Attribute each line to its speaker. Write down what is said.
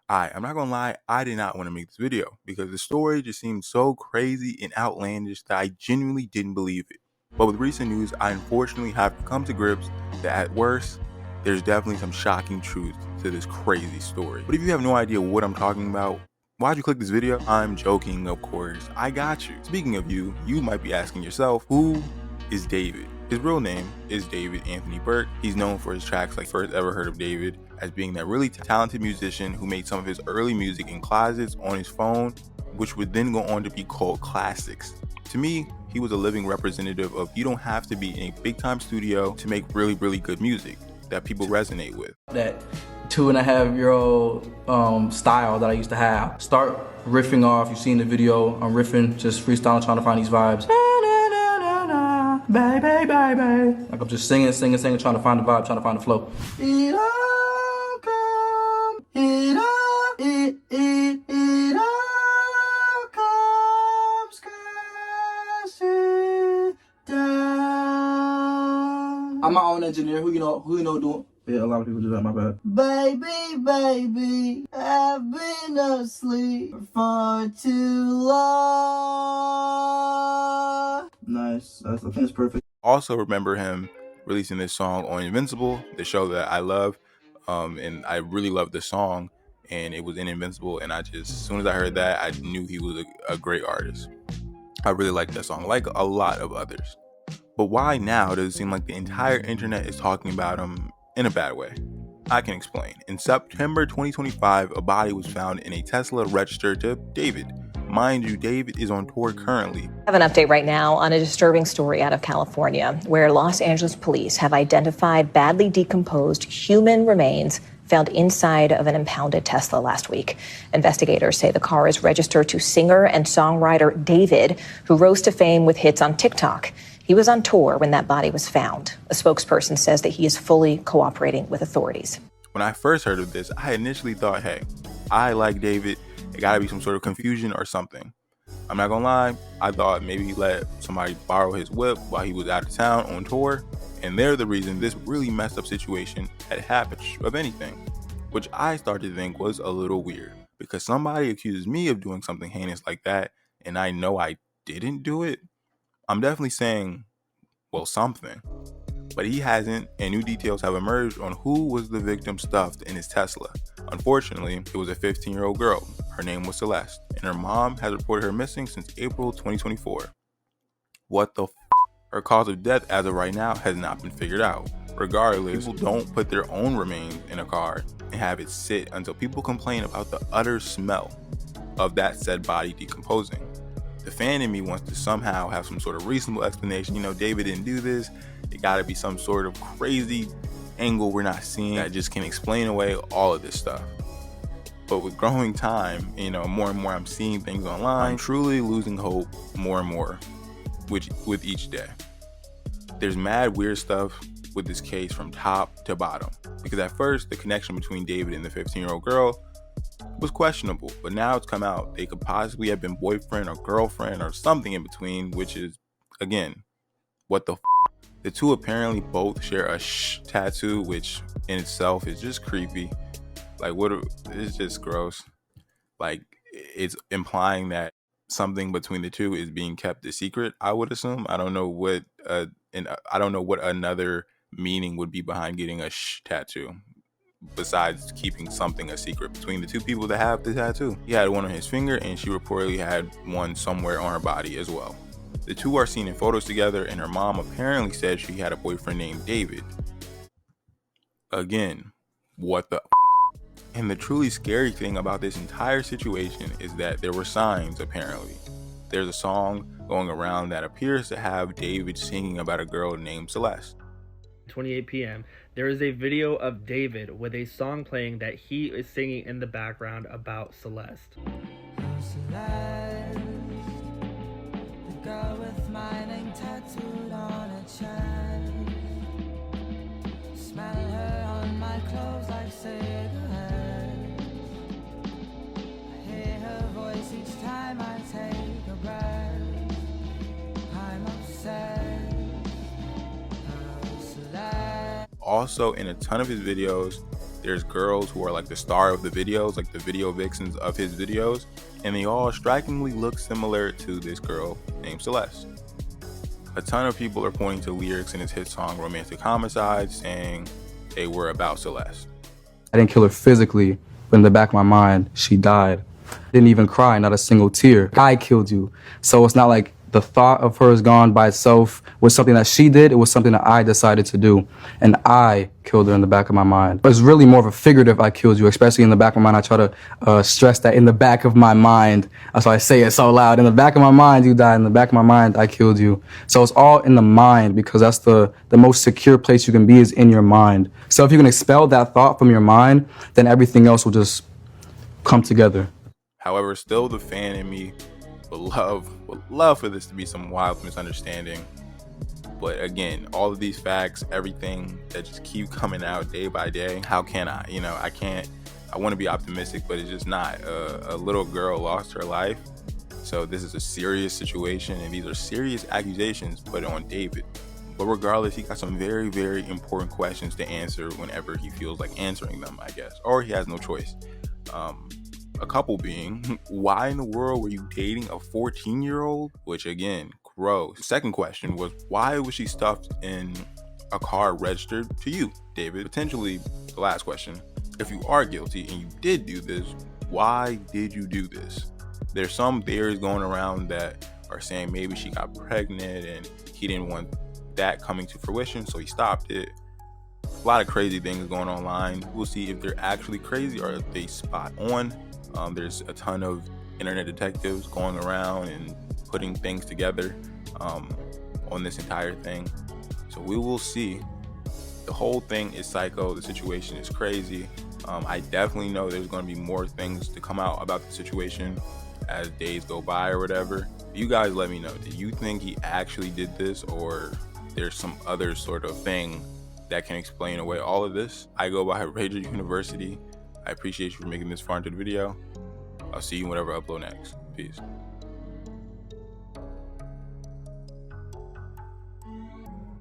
Speaker 1: I'm not gonna lie, I did not want to make this video because the story just seemed so crazy and outlandish that I genuinely didn't believe it. But with recent news, I unfortunately have to come to grips that at worst, there's definitely some shocking truth to this crazy story. But if you have no idea what I'm talking about, why'd you click this video? I'm joking, of course. I got you. Speaking of you might be asking yourself, who is David? His real name is David Anthony Burke. He's known for his tracks like First Ever Heard of David, as being that really talented musician who made some of his early music in closets on his phone, which would then go on to be called classics. To me, he was a living representative of you don't have to be in a big time studio to make really, really good music that people resonate with.
Speaker 2: That 2.5-year-old style that I used to have. Start riffing off, you've seen the video, I'm riffing, just freestyling, trying to find these vibes. Baby, baby. Like I'm just singing, trying to find the vibe, trying to find the flow. It all comes, it all comes crashing down. I'm my own engineer, who you know doing. Yeah, a lot of people do that, my bad. Baby, I've been asleep for too long. Nice, that's perfect.
Speaker 1: Also remember him releasing this song on Invincible, the show that I love, and I really loved the song, and it was in Invincible, and as soon as I heard that, I knew he was a great artist. I really liked that song, like a lot of others. But why now does it seem like the entire internet is talking about him in a bad way? I can explain. In September 2025, a body was found in a Tesla registered to David. Mind you, David is on tour currently.
Speaker 3: I have an update right now on a disturbing story out of California, where Los Angeles police have identified badly decomposed human remains found inside of an impounded Tesla last week. Investigators say the car is registered to singer and songwriter David, who rose to fame with hits on TikTok. He was on tour when that body was found. A spokesperson says that he is fully cooperating with authorities.
Speaker 1: When I first heard of this, I initially thought, hey, I like David. It gotta be some sort of confusion or something. I'm not gonna lie, I thought maybe he let somebody borrow his whip while he was out of town on tour, and they're the reason this really messed up situation had happened, of anything, which I started to think was a little weird, because somebody accuses me of doing something heinous like that, and I know I didn't do it. I'm definitely saying, well, something. But he hasn't, and new details have emerged on who was the victim stuffed in his Tesla. Unfortunately, it was a 15-year-old girl. Her name was Celeste, and her mom has reported her missing since April 2024. What the f***? Her cause of death as of right now has not been figured out. Regardless, people don't put their own remains in a car and have it sit until people complain about the utter smell of that said body decomposing. The fan in me wants to somehow have some sort of reasonable explanation. David didn't do this. It gotta be some sort of crazy angle we're not seeing that just can explain away all of this stuff. But with growing time, more and more I'm seeing things online. I'm truly losing hope more and more with each day. There's mad weird stuff with this case from top to bottom. Because at first, the connection between David and the 15-year-old girl was questionable, but now it's come out they could possibly have been boyfriend or girlfriend or something in between, which is, again, what the f***? The two apparently both share a tattoo, which in itself is just creepy. Like, it's just gross. Like, it's implying that something between the two is being kept a secret, I would assume. I don't know what another meaning would be behind getting a tattoo, besides keeping something a secret between the two people that have the tattoo. He had one on his finger, and she reportedly had one somewhere on her body as well. The two are seen in photos together, and her mom apparently said she had a boyfriend named David. Again, what the f***? And the truly scary thing about this entire situation is that there were signs, apparently. There's a song going around that appears to have David singing about a girl named Celeste.
Speaker 4: 28 p.m. There is a video of David with a song playing that he is singing in the background about Celeste.
Speaker 5: Celeste, the girl with my name tattooed on her chest. Smell her on my clothes like cigarettes. I hear her voice each time I take a breath. I'm obsessed.
Speaker 1: Also, in a ton of his videos, there's girls who are like the star of the videos, like the video vixens of his videos, and they all strikingly look similar to this girl named Celeste. A ton of people are pointing to lyrics in his hit song Romantic Homicide saying they were about Celeste.
Speaker 2: I didn't kill her physically, but in the back of my mind, she died. Didn't even cry, not a single tear. I killed you. So it's not like the thought of her is gone by itself was something that she did. It was something that I decided to do. And I killed her in the back of my mind. But it's really more of a figurative I killed you, especially in the back of my mind. I try to stress that in the back of my mind. That's why I say it so loud. In the back of my mind, you died. In the back of my mind, I killed you. So it's all in the mind because that's the most secure place you can be is in your mind. So if you can expel that thought from your mind, then everything else will just come together.
Speaker 1: However, still the fan in me would love for this to be some wild misunderstanding. But again, all of these facts, everything that just keep coming out day by day, how can I? I can't. I want to be optimistic, but it's just not. A little girl lost her life. So this is a serious situation, and these are serious accusations put on David. But regardless, he got some very, very important questions to answer whenever he feels like answering them, I guess. Or he has no choice. A couple being, why in the world were you dating a 14-year-old? Which again, gross. Second question was, why was she stuffed in a car registered to you, David? Potentially the last question, if you are guilty and you did do this, why did you do this? There's some theories going around that are saying maybe she got pregnant and he didn't want that coming to fruition, so he stopped it. A lot of crazy things going online. We'll see if they're actually crazy or if they spot on. There's a ton of internet detectives going around and putting things together on this entire thing. So we will see. The whole thing is psycho. The situation is crazy. I definitely know there's going to be more things to come out about the situation as days go by or whatever. You guys let me know. Do you think he actually did this, or there's some other sort of thing that can explain away all of this? I go by Rager University. I appreciate you for making this far into the video. I'll see you whenever I upload next. Peace.